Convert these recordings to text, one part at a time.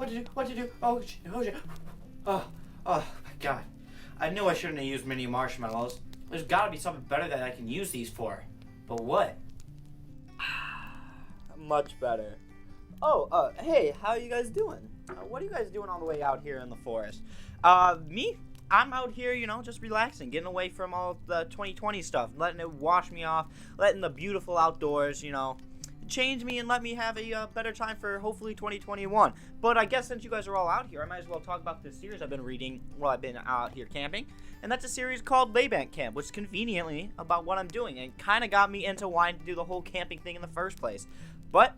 to do? What to do? Oh shit! Oh shit! Oh, oh my god! I knew I shouldn't have used mini marshmallows. There's got to be something better that I can use these for. But what? Much better. Oh, hey, how are you guys doing? What are you guys doing all the way out here in the forest? Me? I'm out here, you know, just relaxing, getting away from all the 2020 stuff, letting it wash me off, letting the beautiful outdoors, you know, change me and let me have a better time for hopefully 2021. But I guess since you guys are all out here, I might as well talk about this series I've been reading while I've been out here camping. And that's a series called Layback Camp, which is conveniently about what I'm doing and kind of got me into wanting to do the whole camping thing in the first place. But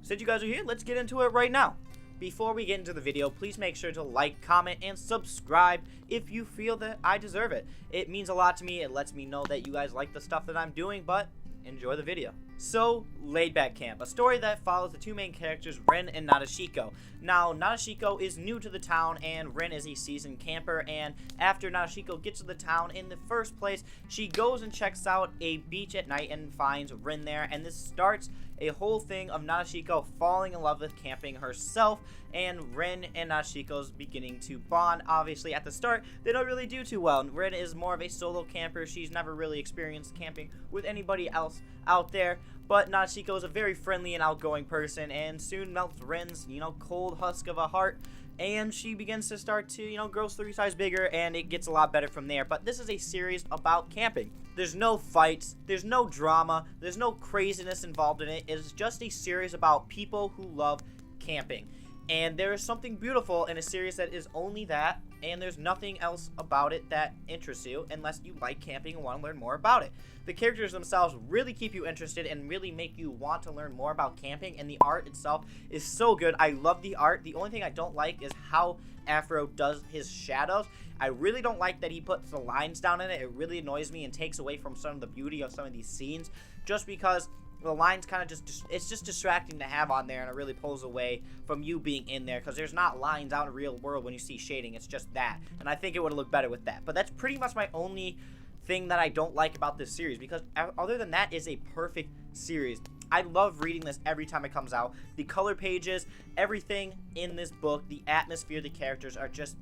since you guys are here, let's get into it right now. Before we get into the video, please make sure to like, comment, and subscribe if you feel that I deserve it. It means a lot to me. It lets me know that you guys like the stuff that I'm doing, but enjoy the video. So, Laidback Camp, a story that follows the two main characters, Rin and Nadeshiko. Now, Nadeshiko is new to the town, and Rin is a seasoned camper, and after Nadeshiko gets to the town in the first place, she goes and checks out a beach at night and finds Rin there, and this starts a whole thing of Nadeshiko falling in love with camping herself, and Rin and Nadeshiko's beginning to bond. Obviously, at the start, they don't really do too well. Rin is more of a solo camper. She's never really experienced camping with anybody else out there, but Nadeshiko is a very friendly and outgoing person, and soon melts Rin's, you know, cold husk of a heart, and she begins to start to, you know, grow 3 sizes bigger, and it gets a lot better from there. But this is a series about camping. There's no fights, there's no drama, there's no craziness involved in it. It's just a series about people who love camping. And there is something beautiful in a series that is only that, and there's nothing else about it that interests you unless you like camping and want to learn more about it. The characters themselves really keep you interested and really make you want to learn more about camping, and the art itself is so good. I love the art. The only thing I don't like is how Afro does his shadows. I really don't like that he puts the lines down in it. It really annoys me and takes away from some of the beauty of some of these scenes, just because the lines kind of it's just distracting to have on there, and it really pulls away from you being in there, because there's not lines out in the real world when you see shading. It's just that, and I think it would have looked better with that. But that's pretty much my only thing that I don't like about this series, because other than that, is a perfect series. I love reading this every time it comes out. The color pages, everything in this book, the atmosphere, the characters are just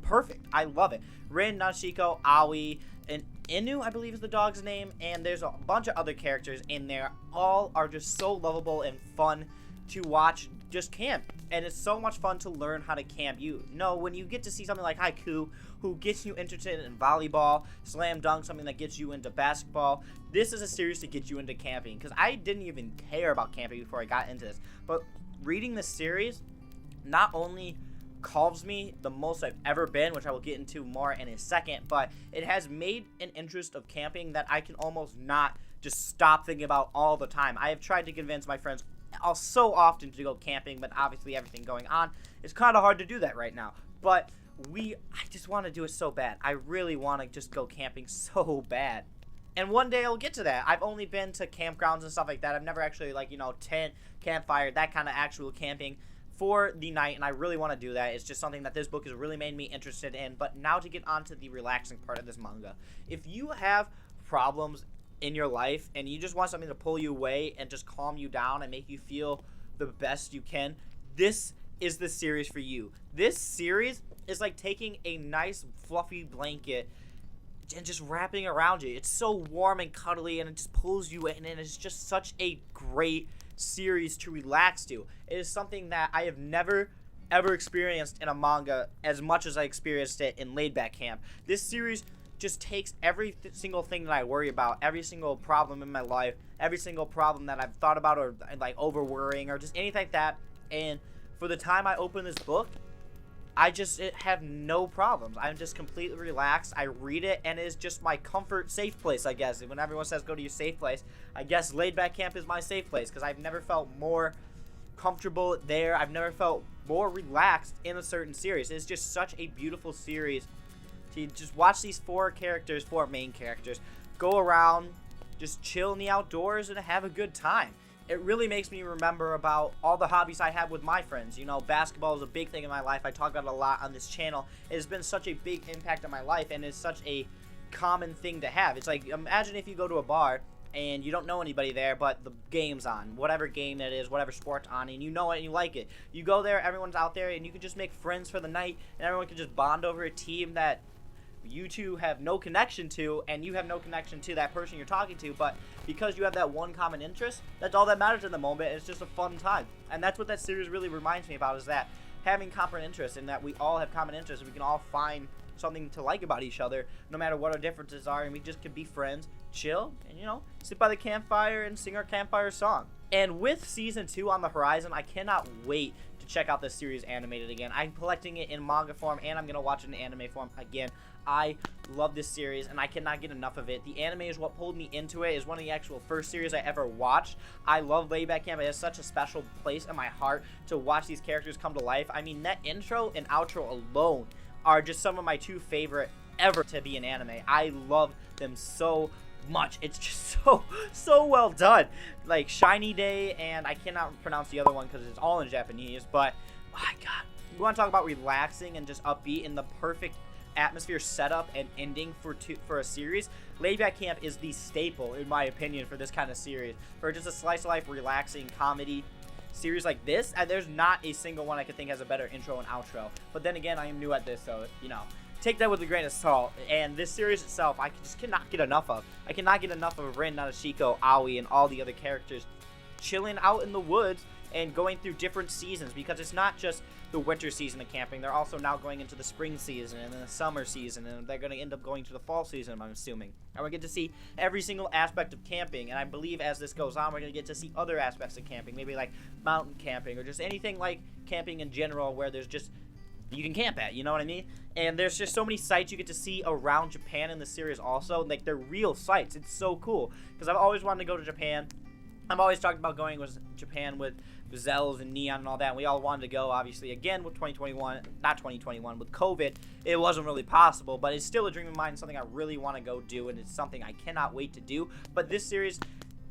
perfect. I love it. Rin, Nadeshiko, Aoi, and Inu, I believe is the dog's name, and there's a bunch of other characters in there. All are just so lovable and fun to watch just camp, and it's so much fun to learn how to camp. You know, when you get to see something like Haiku, who gets you interested in volleyball, slam dunk, something that gets you into basketball, this is a series to get you into camping, because I didn't even care about camping before I got into this, but reading this series not only calms me the most I've ever been, which I will get into more in a second, but it has made an interest of camping that I can almost not just stop thinking about all the time. I have tried to convince my friends so often to go camping, but obviously everything going on, it's kind of hard to do that right now. But I just want to do it so bad. I really want to just go camping so bad. And one day I'll get to that. I've only been to campgrounds and stuff like that. I've never actually, like, you know, tent, campfire, that kind of actual camping for the night, and I really want to do that. It's just something that this book has really made me interested in. But now to get on to the relaxing part of this manga. If you have problems in your life and you just want something to pull you away and just calm you down and make you feel the best you can, this is the series for you. This series is like taking a nice fluffy blanket and just wrapping around you. It's so warm and cuddly, and it just pulls you in, and it's just such a great series to relax to. It is something that I have never ever experienced in a manga as much as I experienced it in Laidback Camp. This series just takes every single thing that I worry about, every single problem in my life, every single problem that I've thought about, or like over worrying or just anything like that, and for the time I open this book, I just have no problems. I'm just completely relaxed. I read it, and it is just my comfort safe place, I guess. When everyone says go to your safe place, I guess Laidback Camp is my safe place, because I've never felt more comfortable there. I've never felt more relaxed in a certain series. It's just such a beautiful series to just watch these four main characters, go around, just chill in the outdoors and have a good time. It really makes me remember about all the hobbies I have with my friends. You know, basketball is a big thing in my life. I talk about it a lot on this channel. It has been such a big impact on my life, and it's such a common thing to have. It's like, imagine if you go to a bar and you don't know anybody there, but the game's on, whatever game that is, whatever sport's on, and you know it and you like it. You go there, everyone's out there, and you can just make friends for the night, and everyone can just bond over a team that you two have no connection to, and you have no connection to that person you're talking to, but because you have that one common interest, that's all that matters in the moment, and it's just a fun time. And that's what that series really reminds me about, is that having common interests, and that we all have common interests, we can all find something to like about each other, no matter what our differences are, and we just can be friends, chill, and sit by the campfire and sing our campfire song. And with season 2 on the horizon, I cannot wait to check out this series animated again. I'm collecting it in manga form, and I'm gonna watch it in anime form again. I love this series, and I cannot get enough of it. The anime is what pulled me into it. It's one of the actual first series I ever watched. I love Laid Back Camp. It has such a special place in my heart to watch these characters come to life. I mean, that intro and outro alone are just some of my 2 favorite ever to be in anime. I love them so much. It's just so well done. Like Shiny Day, and I cannot pronounce the other one because it's all in Japanese, but my god, you want to talk about relaxing and just upbeat and the perfect atmosphere setup and ending for a series. Laid Back Camp is the staple, in my opinion, for this kind of series. For just a slice of life, relaxing comedy series like this, and there's not a single one I could think has a better intro and outro. But then again, I am new at this, so take that with a grain of salt. And this series itself, I just cannot get enough of. I cannot get enough of Rin, Narushiko, Aoi, and all the other characters chilling out in the woods and going through different seasons, because it's not just the winter season of camping. They're also now going into the spring season and the summer season, and they're going to end up going to the fall season, I'm assuming. And we get to see every single aspect of camping, and I believe as this goes on, we're going to get to see other aspects of camping, maybe like mountain camping or just anything like camping in general where there's just you can camp at, you know what I mean? And there's just so many sites you get to see around Japan in the series also. Like, they're real sites. It's so cool, because I've always wanted to go to Japan. I've always talked about going to Japan with gazelles and neon and all that. And we all wanted to go, obviously, again with not 2021, with COVID. It wasn't really possible, but it's still a dream of mine, something I really want to go do, and it's something I cannot wait to do. But this series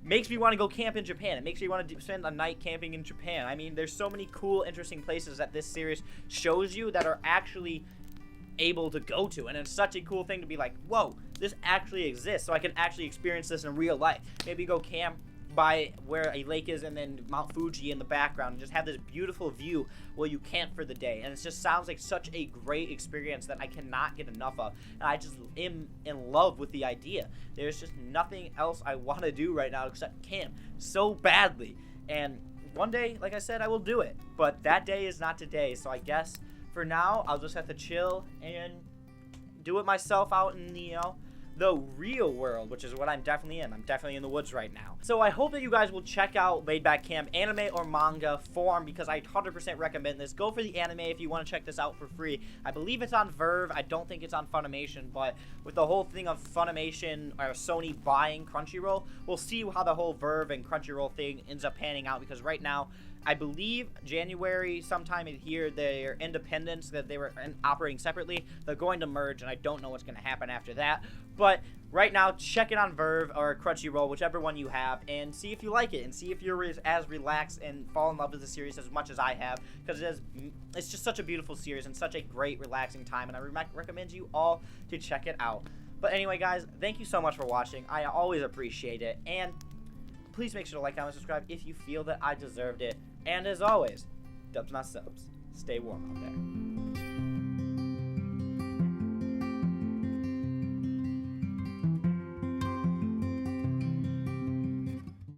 makes me want to go camp in Japan. It makes me want to spend a night camping in Japan. I mean, there's so many cool, interesting places that this series shows you that are actually able to go to, and it's such a cool thing to be like, whoa, this actually exists, so I can actually experience this in real life. Maybe go camp by where a lake is and then Mount Fuji in the background and just have this beautiful view while you camp for the day. And it just sounds like such a great experience that I cannot get enough of, and I just am in love with the idea. There's just nothing else I want to do right now except camp so badly, and one day, like I said, I will do it, but that day is not today. So I guess for now I'll just have to chill and do it myself out in the real world, which is what I'm definitely in. I'm definitely in the woods right now. So I hope that you guys will check out Laid Back Camp, anime or manga form, because I 100% recommend this. Go for the anime if you want to check this out for free. I believe it's on Verve. I don't think it's on Funimation, but with the whole thing of Funimation or Sony buying Crunchyroll, we'll see how the whole Verve and Crunchyroll thing ends up panning out, because right now, I believe January, sometime in here, their independence, that they were operating separately, they're going to merge, and I don't know what's going to happen after that. But right now, check it on Verve or Crunchyroll, whichever one you have, and see if you like it, and see if you're as relaxed and fall in love with the series as much as I have, because it's just such a beautiful series and such a great, relaxing time, and I recommend you all to check it out. But anyway, guys, thank you so much for watching. I always appreciate it, and please make sure to like, comment, subscribe if you feel that I deserved it. And as always, DubsNotSubs. Stay warm out there.